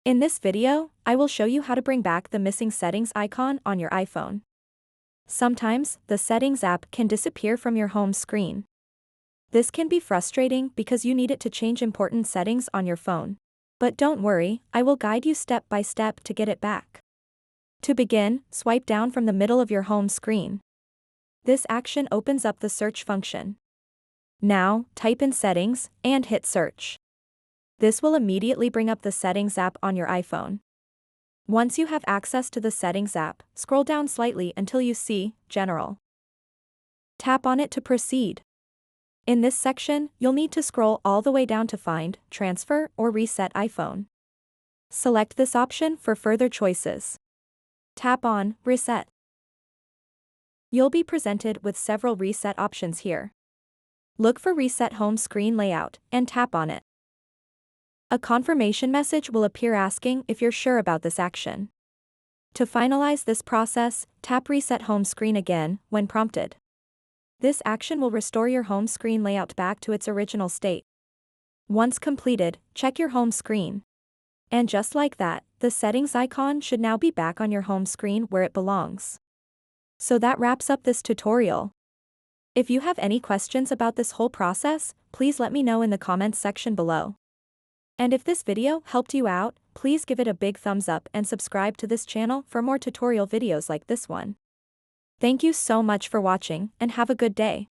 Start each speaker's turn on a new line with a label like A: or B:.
A: In this video, I will show you how to bring back the missing settings icon on your iPhone. Sometimes, the settings app can disappear from your home screen. This can be frustrating because you need it to change important settings on your phone. But don't worry, I will guide you step by step to get it back. To begin, swipe down from the middle of your home screen. This action opens up the search function. Now, type in settings and hit search. This will immediately bring up the settings app on your iPhone. Once you have access to the settings app, scroll down slightly until you see General. Tap on it to proceed. In this section, you'll need to scroll all the way down to find, transfer, or reset iPhone. Select this option for further choices. Tap on Reset. You'll be presented with several reset options here. Look for Reset Home Screen Layout and tap on it. A confirmation message will appear asking if you're sure about this action. To finalize this process, tap Reset Home Screen again when prompted. This action will restore your home screen layout back to its original state. Once completed, check your home screen. And just like that, the settings icon should now be back on your home screen where it belongs. So that wraps up this tutorial. If you have any questions about this whole process, please let me know in the comments section below. And if this video helped you out, please give it a big thumbs up and subscribe to this channel for more tutorial videos like this one. Thank you so much for watching and have a good day.